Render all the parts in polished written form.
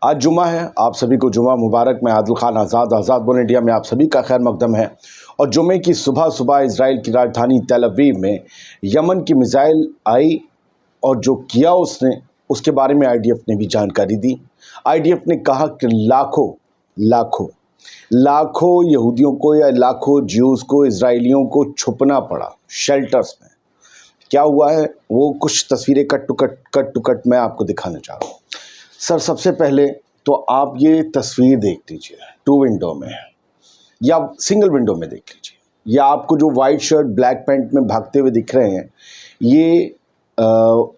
आज जुमा है, आप सभी को जुमा मुबारक। मैं आदिल खान आज़ाद बोल इंडिया में आप सभी का खैर मकदम है। और जुमे की सुबह सुबह इजराइल की राजधानी तेल अवीव में यमन की मिसाइल आई और जो किया उसने, उसके बारे में आईडीएफ ने भी जानकारी दी। आईडीएफ ने कहा कि लाखों यहूदियों को या लाखों ज्यूज़ को, इजराइलियों को छुपना पड़ा शेल्टर्स में। क्या हुआ है वो कुछ तस्वीरें कट टू कट मैं आपको दिखाना चाह रहा हूँ। सर, सबसे पहले तो आप ये तस्वीर देख लीजिए, 2 विंडो में या सिंगल विंडो में देख लीजिए। या आपको जो वाइट शर्ट ब्लैक पैंट में भागते हुए दिख रहे हैं, ये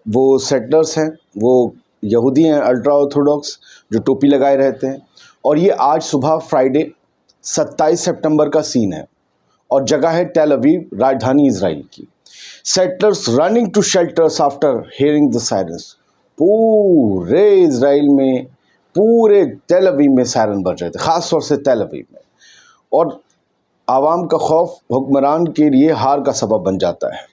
वो सेटलर्स हैं, वो यहूदी हैं, अल्ट्रा ऑर्थोडॉक्स, जो टोपी लगाए रहते हैं। और ये आज सुबह फ्राइडे 27 सितंबर का सीन है और जगह है तेल अवीव, राजधानी इजराइल की। Settlers running to shelters after hearing the sirens. पूरे इजराइल में, पूरे तेल अवीव में सायरन बज रहे थे, ख़ास तौर से तेल अवीव में। और आवाम का खौफ हुक्मरान के लिए हार का सबब बन जाता है।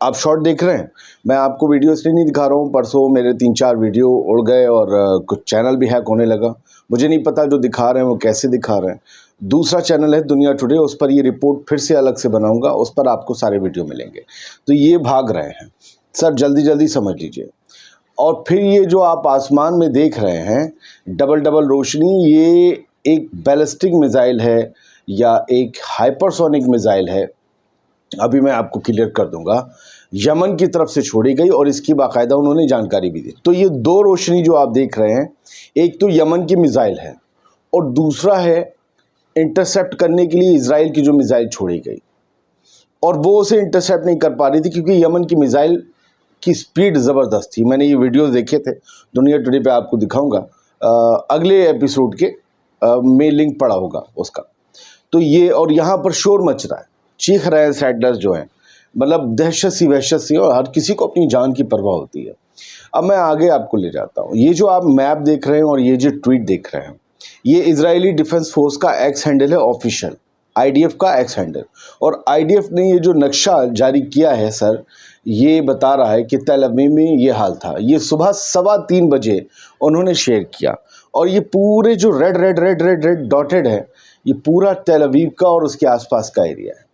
आप शॉर्ट देख रहे हैं, मैं आपको वीडियो इसलिए नहीं दिखा रहा हूँ। परसों मेरे 3-4 वीडियो उड़ गए और कुछ चैनल भी हैक होने लगा। मुझे नहीं पता जो दिखा रहे हैं वो कैसे दिखा रहे हैं। दूसरा चैनल है दुनिया टुडे, उस पर ये रिपोर्ट फिर से अलग से बनाऊंगा, उस पर आपको सारे वीडियो मिलेंगे। तो ये भाग रहे हैं सर, जल्दी समझ लीजिए। और फिर ये जो आप आसमान में देख रहे हैं डबल रोशनी, ये एक बैलिस्टिक मिसाइल है या एक हाइपरसोनिक मिसाइल है। अभी मैं आपको क्लियर कर दूंगा। यमन की तरफ से छोड़ी गई और इसकी बाकायदा उन्होंने जानकारी भी दी। तो ये 2 रोशनी जो आप देख रहे हैं, एक तो यमन की मिसाइल है और दूसरा है इंटरसेप्ट करने के लिए इजराइल की जो मिसाइल छोड़ी गई, और वो उसे इंटरसेप्ट नहीं कर पा रही थी क्योंकि यमन की मिसाइल की स्पीड ज़बरदस्त थी। मैंने ये वीडियोस देखे थे, दुनिया टुडे पे आपको दिखाऊंगा, अगले एपिसोड के में लिंक पड़ा होगा उसका। तो ये, और यहाँ पर शोर मच रहा है, चीख रहे हैं सैटलर्स जो हैं, मतलब दहशत सी वहशत सी, और हर किसी को अपनी जान की परवाह होती है। अब मैं आगे आपको ले जाता हूँ। ये जो आप मैप देख रहे हैं और ये जो ट्वीट देख रहे हैं, ये इजरायली डिफेंस फोर्स का एक्स हैंडल है, ऑफिशियल आईडीएफ का एक्स हैंडल। और आईडीएफ ने ये जो नक्शा जारी किया है सर, ये बता रहा है कि तेल अवीव में ये हाल था। ये सुबह 3:15 बजे उन्होंने शेयर किया। और ये पूरे जो रेड डॉटेड है, ये पूरा तेल अवीव का और उसके आसपास का एरिया है।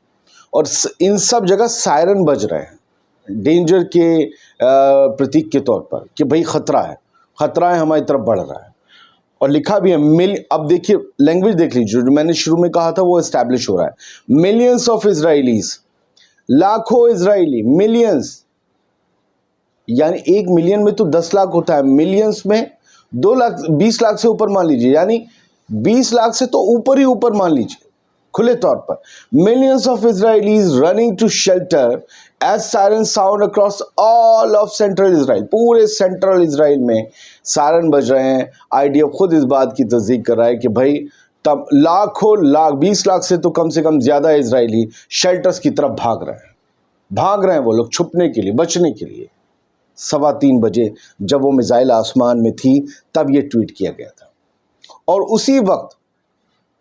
और इन सब जगह सायरन बज रहे हैं, डेंजर के प्रतीक के तौर पर कि भाई खतरा है, हमारी तरफ बढ़ रहा है। और लिखा भी है अब देखिए, लैंग्वेज देख लीजिए, जो मैंने शुरू में कहा था वो एस्टैब्लिश हो रहा है। मिलियंस ऑफ इजराइलीज, लाखों इजरायली, मिलियंस, यानी 1 मिलियन में तो 10 लाख होता है, मिलियंस में 2 लाख, 20 लाख से ऊपर मान लीजिए, यानी 20 लाख से तो ऊपर ही ऊपर मान लीजिए खुले तौर पर। Millions of Israelis running to shelter as siren sound across all of central Israel. पूरे सेंट्रल इजराइल में सायरन बज रहे हैं। आईडीएफ खुद इस बात की तस्दीक कर रहा है कि भाई तब लाखों 20 लाख से तो कम ज़्यादा इजरायली शेल्टर्स की तरफ भाग रहे हैं वो लोग, छुपने के लिए, बचने के लिए। 3:15 बजे जब वो मिसाइल आसमान में थी, तब ये ट्वीट किया गया था। और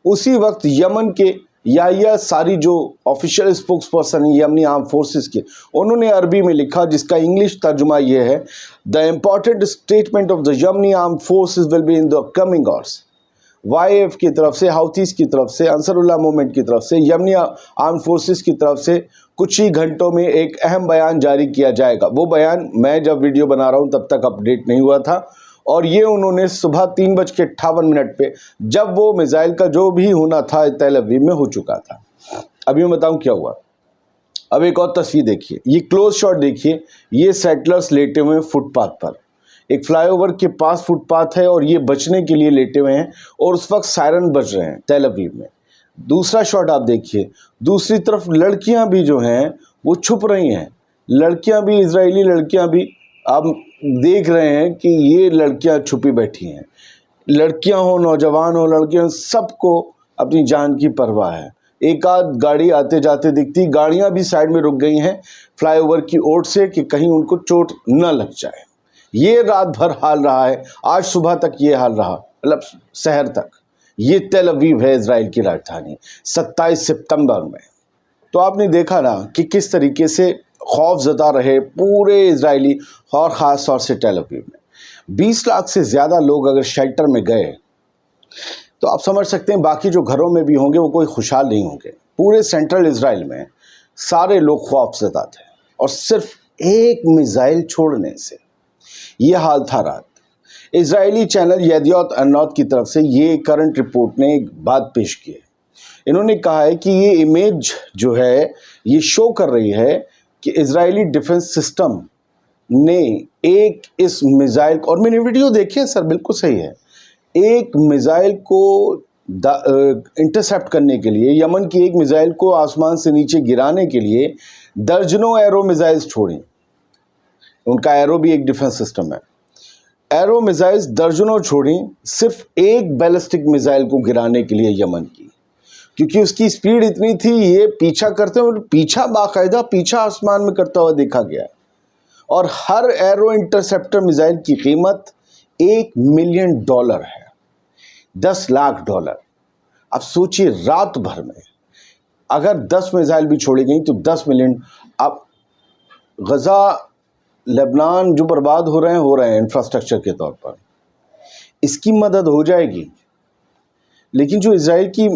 उसी वक्त यमन के या सारी जो ऑफिशियल स्पोक्स पर्सन है यमनी आर्म फोर्सेस के, उन्होंने अरबी में लिखा, जिसका इंग्लिश तर्जुमा ये है, the important statement of the Yemeni arm forces will be in the coming hours. YF की तरफ से, हाउथीज की तरफ से, अंसरुल्लाह मूवमेंट की तरफ से, यमनी आर्म फोर्सेस की तरफ से कुछ ही घंटों में एक अहम बयान जारी किया जाएगा। वो बयान मैं जब वीडियो बना रहा हूँ तब तक अपडेट नहीं हुआ था, और ये उन्होंने सुबह 3:58 पे, जब वो मिसाइल का जो भी होना था तेल अवीव में हो चुका था। अभी मैं बताऊं क्या हुआ। अब एक और तस्वीर देखिए, ये क्लोज शॉट देखिए। ये सेटलर्स लेटे हुए हैं फुटपाथ पर, एक फ्लाईओवर के पास फुटपाथ है, और ये बचने के लिए लेटे हुए हैं और उस वक्त सायरन बज रहे हैं तेल अवीव में। दूसरा शॉट आप देखिए, दूसरी तरफ लड़कियां भी जो हैं वो छुप रही हैं। लड़कियां भी, इजरायली लड़कियां भी, आप देख रहे हैं कि ये लड़कियां छुपी बैठी हैं। लड़कियां हो, नौजवान हो, लड़कियां, सबको अपनी जान की परवाह है। एक आध गाड़ी आते जाते दिखती, गाड़ियां भी साइड में रुक गई हैं फ्लाईओवर की ओर से कि कहीं उनको चोट न लग जाए। ये रात भर हाल रहा है, आज सुबह तक ये हाल रहा, मतलब शहर तक। ये तेल अवीव है, इजराइल की राजधानी, 27 सितंबर में। तो आपने देखा ना कि किस तरीके से खौफ ज़दा रहे पूरे इजरायली और ख़ास तौर से तेल अवीव में। 20 लाख से ज़्यादा लोग अगर शेल्टर में गए तो आप समझ सकते हैं बाकी जो घरों में भी होंगे वो कोई खुशहाल नहीं होंगे। पूरे सेंट्रल इजराइल में सारे लोग खौफज़दा थे और सिर्फ एक मिसाइल छोड़ने से ये हाल था रात। इजरायली चैनल येदियोत अहरोनोत की तरफ से ये करंट रिपोर्ट ने एक बात पेश की है। इन्होंने कहा है कि ये इमेज जो है ये शो कर रही है कि इजरायली डिफेंस सिस्टम ने एक इस मिसाइल को, और मैंने वीडियो देखी है सर, बिल्कुल सही है, एक मिसाइल को इंटरसेप्ट करने के लिए, यमन की एक मिसाइल को आसमान से नीचे गिराने के लिए दर्जनों एरो मिसाइल्स छोड़ी। उनका एरो भी एक डिफेंस सिस्टम है। एरो मिसाइल्स दर्जनों छोड़ी सिर्फ एक बैलिस्टिक मिसाइल को गिराने के लिए यमन की, क्योंकि उसकी स्पीड इतनी थी, ये पीछा करते हुए पीछा बाकायदा पीछा आसमान में करता हुआ देखा गया। और हर एरो इंटरसेप्टर मिसाइल की कीमत $1 मिलियन है, $10 लाख। अब सोचिए रात भर में अगर 10 मिसाइल भी छोड़ी गई तो 10 मिलियन। अब गज़ा लेबनान जो बर्बाद हो रहे हैं इंफ्रास्ट्रक्चर के तौर पर, इसकी मदद हो जाएगी, लेकिन जो इजराइल की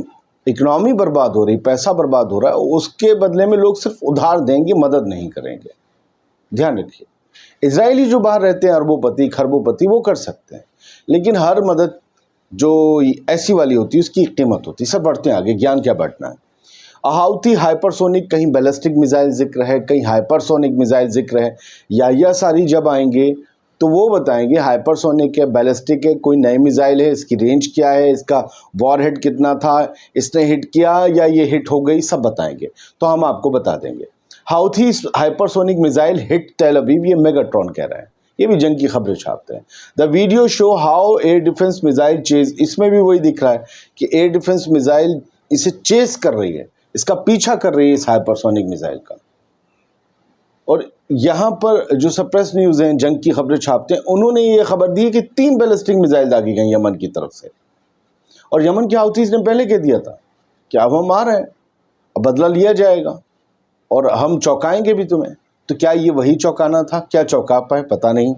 इकनॉमी बर्बाद हो रही, पैसा बर्बाद हो रहा है, उसके बदले में लोग सिर्फ उधार देंगे, मदद नहीं करेंगे। ध्यान रखिए, इजरायली जो बाहर रहते हैं अरबोपति खरबोपति वो कर सकते हैं, लेकिन हर मदद जो ऐसी वाली होती है उसकी कीमत होती है। सब बढ़ते हैं आगे, ज्ञान क्या बढ़ना है। अहाउती हाइपरसोनिक, कहीं बैलिस्टिक मिसाइल जिक्र है, कहीं हाइपरसोनिक मिसाइल जिक्र है। या सारी जब आएंगे तो वो बताएंगे हाइपरसोनिक है, बैलिस्टिक है, कोई नई मिसाइल है, इसकी रेंज क्या है, इसका वॉरहेड कितना था, इसने हिट किया या ये हिट हो गई, सब बताएंगे, तो हम आपको बता देंगे। Houthi hypersonic missile hit Tel Aviv, ये मेगाट्रॉन कह रहे हैं, ये भी जंग की खबरें छापते हैं। The video show how air defence missile chase, इसमें भी वही दिख रहा है कि एयर डिफेंस मिसाइल इसे चेस कर रही है, इसका पीछा कर रही है इस हाइपरसोनिक मिसाइल का। और यहाँ पर जो सप्रेस न्यूज़ हैं, जंग की खबरें छापते हैं, उन्होंने ये खबर दी है कि 3 बैलिस्टिक मिसाइल दागी गई यमन की तरफ से, और यमन के हाउथीज ने पहले कह दिया था कि अब हम आ रहे हैं, अब बदला लिया जाएगा और हम चौंकाएंगे भी तुम्हें। तो क्या ये वही चौंकाना था? क्या चौंका पाए पता नहीं।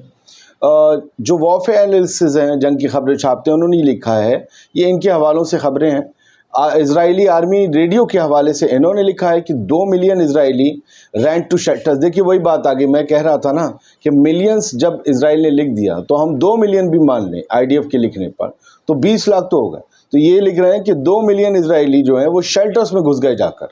जो वॉरफेयर एनालिसिस हैं, जंग की खबरें छापते हैं, उन्होंने लिखा है, ये इनके हवालों से खबरें हैं, इजरायली आर्मी रेडियो के हवाले से इन्होंने लिखा है कि 2 million Israeli ran to shelters. देखिए वही बात आ गई, मैं कह रहा था ना कि मिलियंस जब इजराइल ने लिख दिया तो हम 2 मिलियन भी मान लें आईडीएफ के लिखने पर, तो 20 लाख तो हो गए। तो ये लिख रहे हैं कि 2 मिलियन इजरायली जो हैं वो शेल्टर्स में घुस गए जाकर,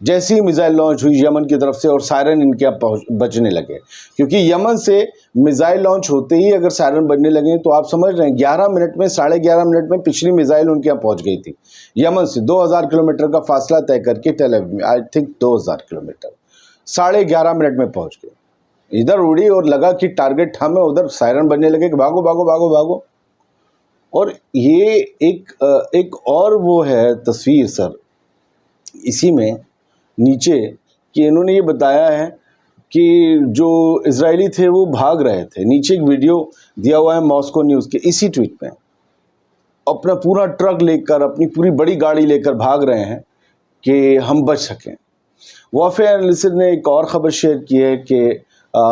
जैसे ही मिसाइल लॉन्च हुई यमन की तरफ से और सायरन इनके अब बजने लगे। क्योंकि यमन से मिसाइल लॉन्च होते ही अगर सायरन बजने लगे तो आप समझ रहे हैं 11 मिनट में, 11.5 मिनट में पिछली मिसाइल उनके यहाँ पहुँच गई थी। यमन से 2000 किलोमीटर का फासला तय करके टेल अवीव में, आई थिंक 2000 किलोमीटर, 11.5 मिनट में पहुँच गए। इधर उड़ी और लगा कि टारगेट हम है, उधर सायरन बजने लगे कि भागो भागो भागो भागो। और ये एक और वो है तस्वीर सर इसी में नीचे, कि इन्होंने ये बताया है कि जो इजरायली थे वो भाग रहे थे। नीचे एक वीडियो दिया हुआ है मॉस्को न्यूज़ के इसी ट्वीट में, अपना पूरा ट्रक लेकर, अपनी पूरी बड़ी गाड़ी लेकर भाग रहे हैं कि हम बच सकें। वॉरफेयर एनालिसिस ने एक और ख़बर शेयर की है कि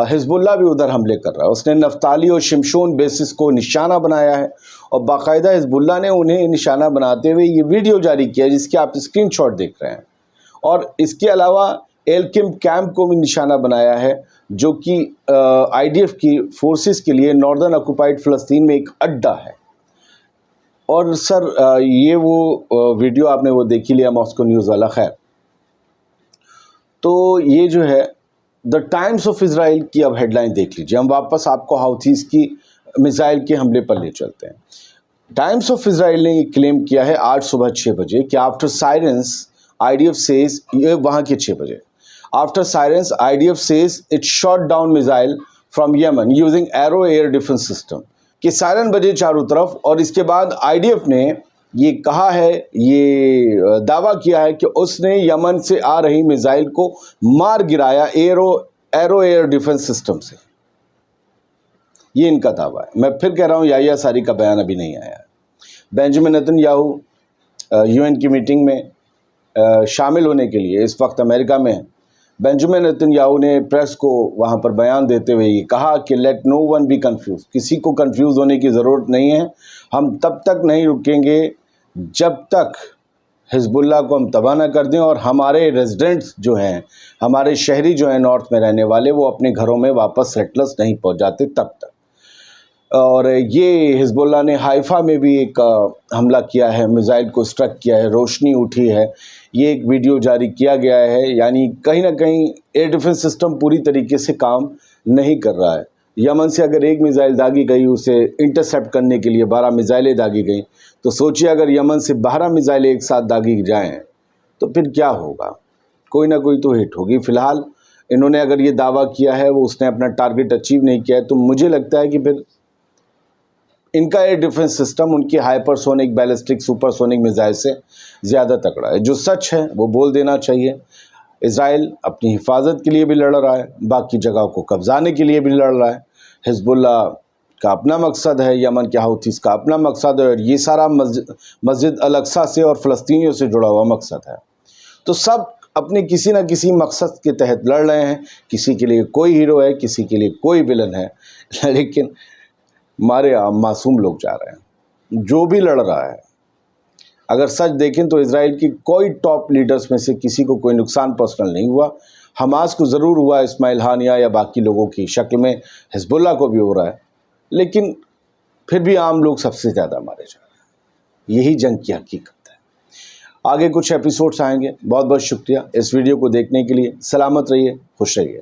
हिजबुल्लाह भी उधर हमले कर रहा है। उसने नफ्ताली और शिमशोन बेसिस को निशाना बनाया है और बाकायदा हिजबुल्लाह ने उन्हें निशाना बनाते हुए ये वीडियो जारी किया जिसके आप स्क्रीनशॉट देख रहे हैं। और इसके अलावा एल-किम कैंप को भी निशाना बनाया है, जो कि आईडीएफ की फोर्सेस के लिए नॉर्दर्न ऑक्युपाइड फ़लस्तीन में एक अड्डा है। और सर ये वो वीडियो आपने वो देख ही लिया मॉस्को न्यूज़ वाला। खैर, तो ये जो है द टाइम्स ऑफ इज़राइल की अब हेडलाइन देख लीजिए। हम वापस आपको हाउथीज़ की मिसाइल के हमले पर ले चलते हैं। टाइम्स ऑफ इज़राइल ने ये क्लेम किया है आज सुबह 6 बजे कि आफ्टर साइरेंस IDF says, ये वहाँ के 6 बजे, after sirens IDF says it shot down missile from Yemen using Arrow air defense system, कि सायरन बजे चारों तरफ। और इसके बाद IDF ने ये कहा है, ये दावा किया है कि उसने यमन से आ रही मिसाइल को मार गिराया एरो एयर डिफेंस सिस्टम से। ये इनका दावा है। मैं फिर कह रहा हूँ याहिया सारी का बयान अभी नहीं आया है। बेंजामिन नेतन्याहू UN की मीटिंग में शामिल होने के लिए इस वक्त अमेरिका में हैं। बेंजामिन नेतन्याहू ने प्रेस को वहाँ पर बयान देते हुए ये कहा कि let no one be confuse, किसी को कंफ्यूज होने की ज़रूरत नहीं है। हम तब तक नहीं रुकेंगे जब तक हिजबुल्लाह को हम तबाह न कर दें और हमारे रेजिडेंट्स जो हैं, हमारे शहरी जो हैं नॉर्थ में रहने वाले, वो अपने घरों में वापस सेटलर्स नहीं पहुँच जाते तब तक। और ये हिजबुल्लाह ने हाइफा में भी एक हमला किया है, मिसाइल को स्ट्रक किया है, रोशनी उठी है, ये एक वीडियो जारी किया गया है। यानी कहीं ना कहीं एयर डिफेंस सिस्टम पूरी तरीके से काम नहीं कर रहा है। यमन से अगर एक मिसाइल दागी गई, उसे इंटरसेप्ट करने के लिए 12 मिसाइलें दागी गई, तो सोचिए अगर यमन से 12 मिसाइलें एक साथ दागी जाएँ तो फिर क्या होगा। कोई ना कोई तो हिट होगी। फ़िलहाल इन्होंने अगर ये दावा किया है वो उसने अपना टारगेट अचीव नहीं किया है, तो मुझे लगता है कि फिर इनका एयर डिफेंस सिस्टम उनकी हाइपरसोनिक, बैलिस्टिक, सुपरसोनिक मिसाइल से ज़्यादा तगड़ा है। जो सच है वो बोल देना चाहिए। इजराइल अपनी हिफाजत के लिए भी लड़ रहा है, बाकी जगहों को कब्जाने के लिए भी लड़ रहा है। हिजबुल्लाह का अपना मकसद है, यमन के हौथीस का अपना मकसद है, और ये सारा मस्जिद अल-अक्सा से और फ़लस्तीनियों से जुड़ा हुआ मकसद है। तो सब अपने किसी न किसी मकसद के तहत लड़ रहे हैं। किसी के लिए कोई हीरो है, किसी के लिए कोई विलन है, लेकिन मारे मासूम लोग जा रहे हैं। जो भी लड़ रहा है, अगर सच देखें तो इजराइल की कोई टॉप लीडर्स में से किसी को कोई नुकसान पर्सनल नहीं हुआ। हमास को ज़रूर हुआ, इस्माइल हानिया या बाकी लोगों की शक्ल में, हिजबुल्लाह को भी हो रहा है, लेकिन फिर भी आम लोग सबसे ज़्यादा मारे जा रहे हैं। यही जंग की हकीकत है। आगे कुछ एपिसोड्स आएंगे। बहुत बहुत शुक्रिया इस वीडियो को देखने के लिए। सलामत रहिए, खुश रहिए।